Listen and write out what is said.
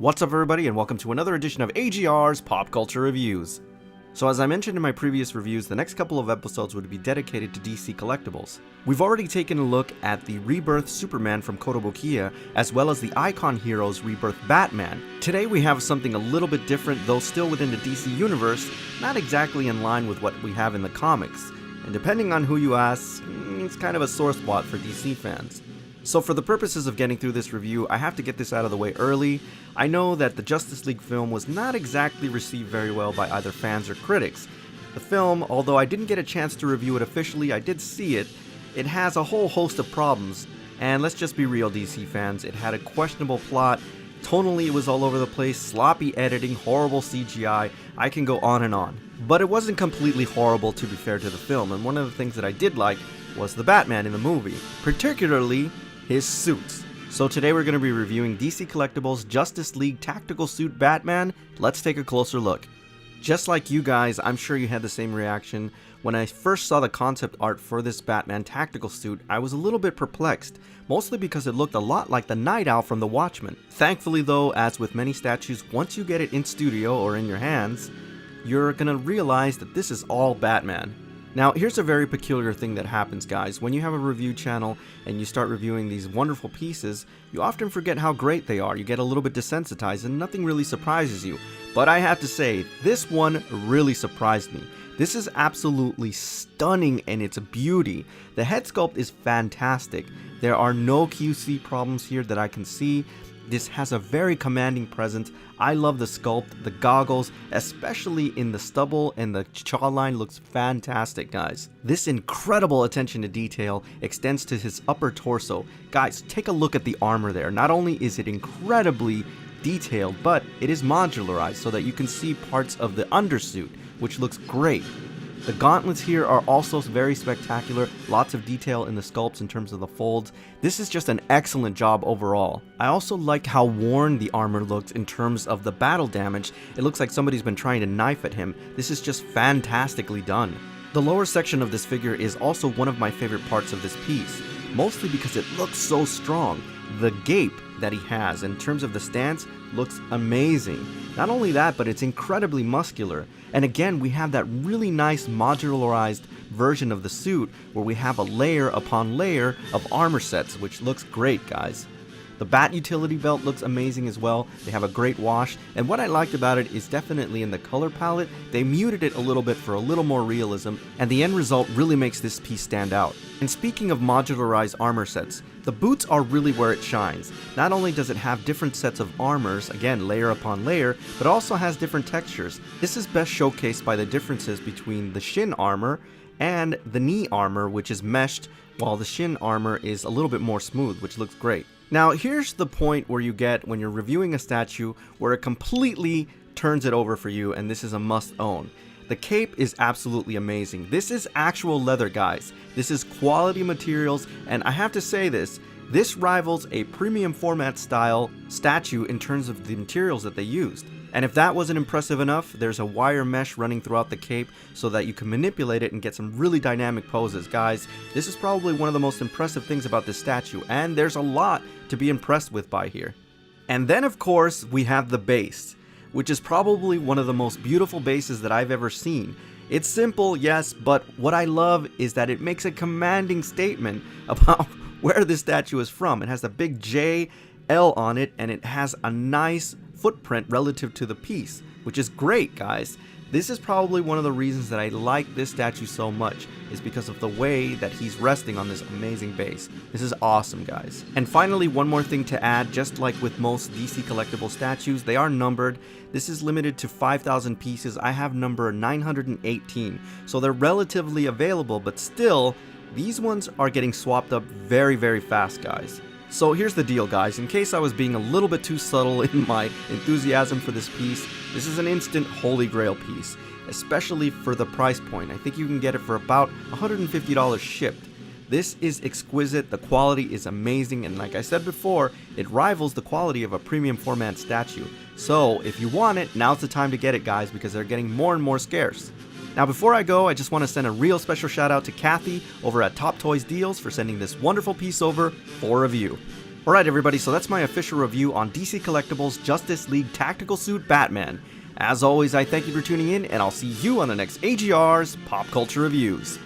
What's up everybody, and welcome to another edition of AGR's Pop Culture Reviews. So as I mentioned in my previous reviews, the next couple of episodes would be dedicated to DC Collectibles. We've already taken a look at the Rebirth Superman from Kotobukiya, as well as the Icon Heroes Rebirth Batman. Today we have something a little bit different, though still within the DC universe, not exactly in line with what we have in the comics. And depending on who you ask, it's kind of a sore spot for DC fans. So for the purposes of getting through this review, I have to get this out of the way early. I know that the Justice League film was not exactly received very well by either fans or critics. The film, although I didn't get a chance to review it officially, I did see it. It has a whole host of problems, and let's just be real, DC fans, it had a questionable plot, tonally it was all over the place, sloppy editing, horrible CGI, I can go on and on. But it wasn't completely horrible, to be fair to the film, and one of the things that I did like was the Batman in the movie, particularly his suits. So today we're going to be reviewing DC Collectibles Justice League Tactical Suit Batman. Let's take a closer look. Just like you guys, I'm sure you had the same reaction. When I first saw the concept art for this Batman tactical suit, I was a little bit perplexed, mostly because it looked a lot like the Night Owl from The Watchmen. Thankfully though, as with many statues, once you get it in studio or in your hands, you're gonna realize that this is all Batman. Now, here's a very peculiar thing that happens, guys. When you have a review channel and you start reviewing these wonderful pieces, you often forget how great they are. You get a little bit desensitized and nothing really surprises you. But I have to say, this one really surprised me. This is absolutely stunning in its beauty. The head sculpt is fantastic. There are no QC problems here that I can see. This has a very commanding presence. I love the sculpt, the goggles, especially in the stubble, and the jawline looks fantastic, guys. This incredible attention to detail extends to his upper torso. Guys, take a look at the armor there. Not only is it incredibly detailed, but it is modularized so that you can see parts of the undersuit, which looks great. The gauntlets here are also very spectacular, lots of detail in the sculpts in terms of the folds. This is just an excellent job overall. I also like how worn the armor looks in terms of the battle damage. It looks like somebody's been trying to knife at him. This is just fantastically done. The lower section of this figure is also one of my favorite parts of this piece, mostly because it looks so strong. The gape that he has in terms of the stance looks amazing. Not only that, but it's incredibly muscular. And again, we have that really nice modularized version of the suit where we have a layer upon layer of armor sets, which looks great, guys. The Bat utility belt looks amazing as well. They have a great wash, and what I liked about it is definitely in the color palette. They muted it a little bit for a little more realism, and the end result really makes this piece stand out. And speaking of modularized armor sets, the boots are really where it shines. Not only does it have different sets of armors, again layer upon layer, but also has different textures. This is best showcased by the differences between the shin armor and the knee armor, which is meshed, while the shin armor is a little bit more smooth, which looks great. Now here's the point where you get when you're reviewing a statue where it completely turns it over for you, and this is a must own. The cape is absolutely amazing. This is actual leather, guys. This is quality materials, and I have to say this rivals a premium format style statue in terms of the materials that they used. And if that wasn't impressive enough, there's a wire mesh running throughout the cape so that you can manipulate it and get some really dynamic poses. Guys, this is probably one of the most impressive things about this statue, and there's a lot to be impressed with by here. And then of course, we have the base, which is probably one of the most beautiful bases that I've ever seen. It's simple, yes, but what I love is that it makes a commanding statement about where this statue is from. It has a big JL on it, and it has a nice footprint relative to the piece, which is great, guys. This is probably one of the reasons that I like this statue so much, is because of the way that he's resting on this amazing base. This is awesome, guys. And finally, one more thing to add, just like with most DC collectible statues, they are numbered. This is limited to 5,000 pieces. I have number 918, so they're relatively available, but still, these ones are getting swapped up very, very fast, guys. So here's the deal, guys. In case I was being a little bit too subtle in my enthusiasm for this piece, this is an instant holy grail piece, especially for the price point. I think you can get it for about $150 shipped. This is exquisite, the quality is amazing, and like I said before, it rivals the quality of a premium format statue. So if you want it, now's the time to get it, guys, because they're getting more and more scarce. Now before I go, I just want to send a real special shout out to Kathy over at Top Toys Deals for sending this wonderful piece over for review. Alright everybody, so that's my official review on DC Collectibles Justice League Tactical Suit Batman. As always, I thank you for tuning in, and I'll see you on the next AGR's Pop Culture Reviews.